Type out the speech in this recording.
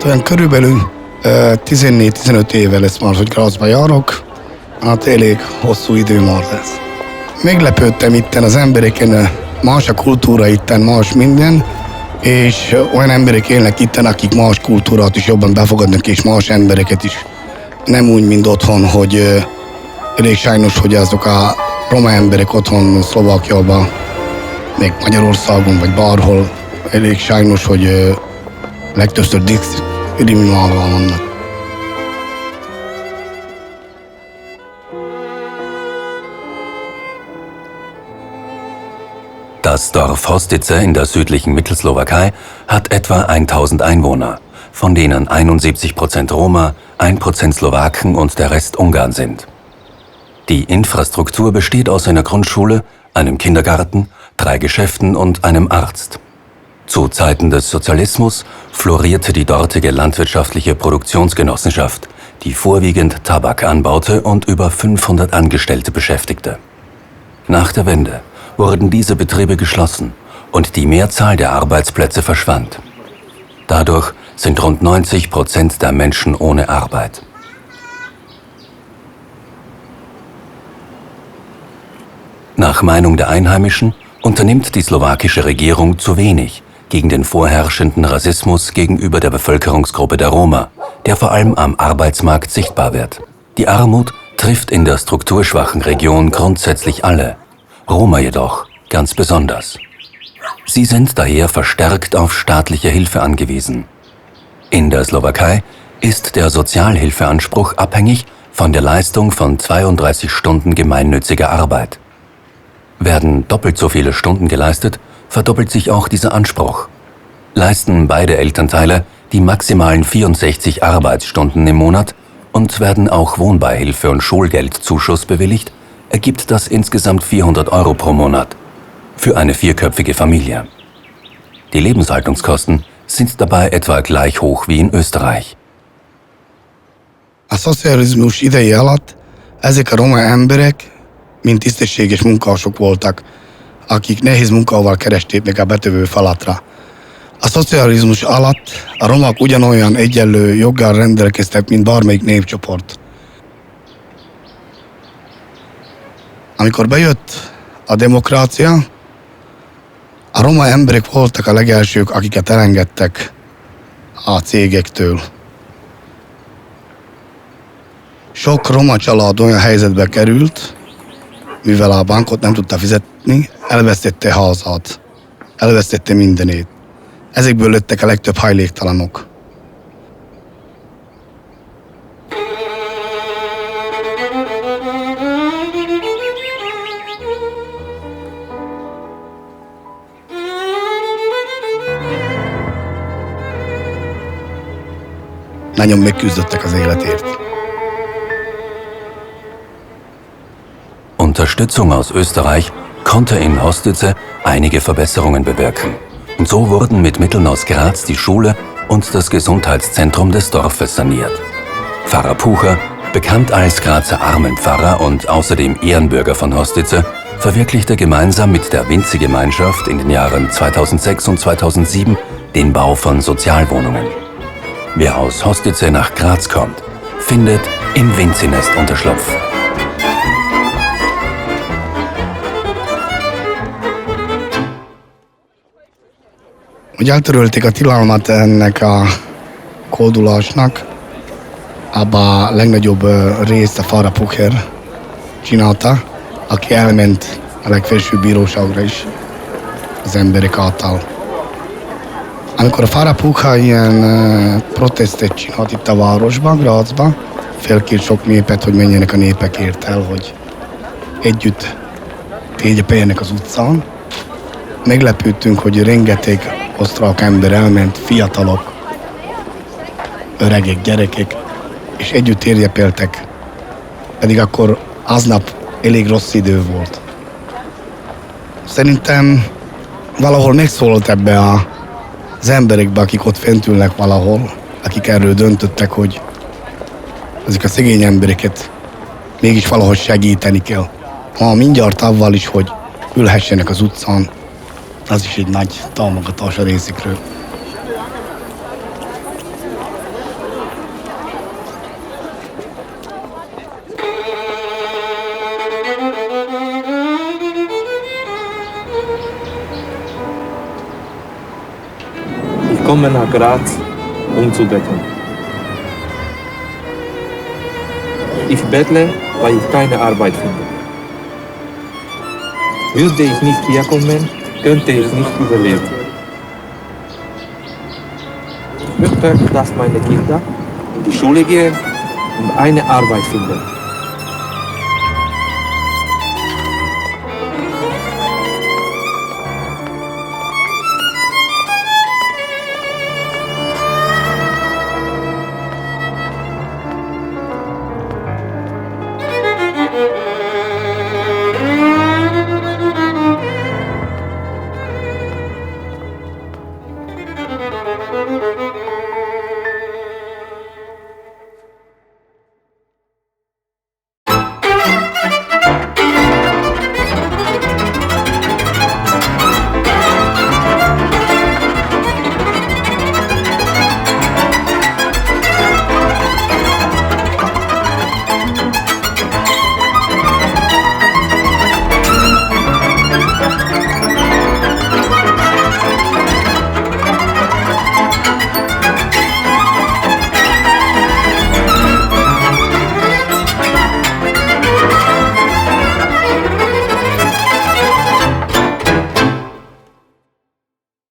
Hát olyan körülbelül 14-15 éve lesz már, hogy Grazba járok. Hát elég hosszú idő már lesz. Meglepődtem itten az embereken, más a kultúra itten, más minden, és olyan emberek élnek itten, akik más kultúrát is jobban befogadnak, és más embereket is. Nem úgy, mint otthon, hogy elég sajnos, hogy azok a roma emberek otthon Szlovákiában, még Magyarországon, vagy bárhol, elég sajnos, hogy legtöbbször diszkriminálva vannak. Das Dorf Hostice in der südlichen Mittelslowakei hat etwa 1000 Einwohner, von denen 71% Roma, 1% Slowaken und der Rest Ungarn sind. Die Infrastruktur besteht aus einer Grundschule, einem Kindergarten, 3 Geschäften und einem Arzt. Zu Zeiten des Sozialismus florierte die dortige landwirtschaftliche Produktionsgenossenschaft, die vorwiegend Tabak anbaute und über 500 Angestellte beschäftigte. Nach der Wende wurden diese Betriebe geschlossen und die Mehrzahl der Arbeitsplätze verschwand. Dadurch sind rund 90% der Menschen ohne Arbeit. Nach Meinung der Einheimischen unternimmt die slowakische Regierung zu wenig gegen den vorherrschenden Rassismus gegenüber der Bevölkerungsgruppe der Roma, der vor allem am Arbeitsmarkt sichtbar wird. Die Armut trifft in der strukturschwachen Region grundsätzlich alle, Roma jedoch ganz besonders. Sie sind daher verstärkt auf staatliche Hilfe angewiesen. In der Slowakei ist der Sozialhilfeanspruch abhängig von der Leistung von 32 Stunden gemeinnütziger Arbeit. Werden doppelt so viele Stunden geleistet, verdoppelt sich auch dieser Anspruch. Leisten beide Elternteile die maximalen 64 Arbeitsstunden im Monat und werden auch Wohnbeihilfe und Schulgeldzuschuss bewilligt, ergibt das insgesamt 400 € pro Monat für eine 4-köpfige Familie. Die Lebenshaltungskosten sind dabei etwa gleich hoch wie in Österreich. A szocializmus ideje alatt ezek a roma emberek mind tisztességes munkások voltak, akik nehéz munkával keresték meg a betövő falatra. A szocializmus alatt a romák ugyanolyan egyenlő joggal rendelkeztek, mint bármelyik népcsoport. Amikor bejött a demokrácia, a roma emberek voltak a legelsők, akiket elengedtek a cégektől. Sok roma család olyan helyzetbe került, mivel a bankot nem tudta fizetni, elvesztette házát, elvesztette mindenét. Ezekből lettek a legtöbb hajléktalanok. Nagyon megküzdöttek az életért. Unterstützung aus Österreich konnte in Hostice einige Verbesserungen bewirken. Und so wurden mit Mitteln aus Graz die Schule und das Gesundheitszentrum des Dorfes saniert. Pfarrer Pucher, bekannt als Grazer Armenpfarrer und außerdem Ehrenbürger von Hostice, verwirklichte gemeinsam mit der Winzi-Gemeinschaft in den Jahren 2006 und 2007 den Bau von Sozialwohnungen. Wer aus Hostice nach Graz kommt, findet im Winzi-Nest Unterschlupf. Hogy eltörölték a tilalmat ennek a koldulásnak, abba a legnagyobb részt a Pfarrer Pucher csinálta, aki elment a legfelsőbb bíróságra is az emberek által. Amikor a Pfarrer Pucher ilyen protestet csinált itt a városban, Grazban, felkért sok népet, hogy menjenek a népekért el, hogy együtt tégyepeljenek az utcán. Meglepődtünk, hogy rengeteg osztrák ember elment, fiatalok, öregek, gyerekek, és együtt térdepeltek, pedig akkor aznap elég rossz idő volt. Szerintem valahol megszólalt ebbe az emberekbe, akik ott fent ülnek valahol, akik erről döntöttek, hogy ezek a szegény embereket mégis valahogy segíteni kell. Ma mindjárt avval is, hogy ülhessenek az utcán, az is egy nagy támogatás a részükről. komme nach Graz, um zu betteln. Ich bettle, weil ich keine Arbeit finde. Würde ich nicht herkommen, könnte ich nicht überleben. Ich möchte, dass meine Kinder in die Schule gehen und eine Arbeit finden.